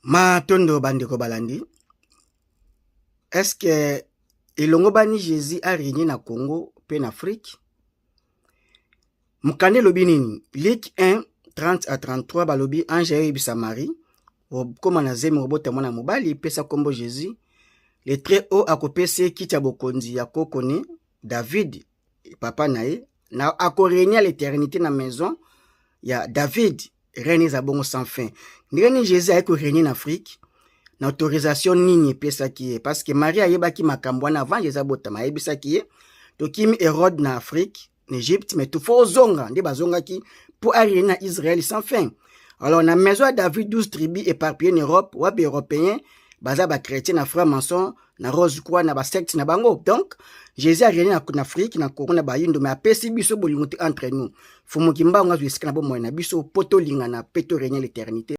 Ma tondo bandeko balandi. Est-ce que elongo bani Jésus a régné na Congo pe na Afrique? Mukande lobi nini? Luc 1, 30 à 33 balobi ange yebisa Marie. Koma na zemi robota mwana mobali pesa kombo Jésus. Le très haut akopese kitia bokonzi ya kokone David papa nae na akorégner à l'éternité na maison ya David règne za bongo sans fin. Ndeni Jésus a régner en Afrique. Na autorisation nini pesa ki parce que Marie ayebaki makambo wana avant Jésus botama yebisa ki to kimi Hérode na Afrique, en Égypte mais tout faut zonga nde bazonga ki pour arriver na Israël sans fin. Alors na maison à David 12 tribus éparpillées en Europe, wapi européens, baza ba chrétien na franc-maçon, na rose quoi na ba secte na bango. Donc Jésus a régné en Afrique na Congo na bayindo mais apesi biso bolingo entre nous. Fumu kimba nga zwisika na bomo na biso poto linga na peto régner l'éternité.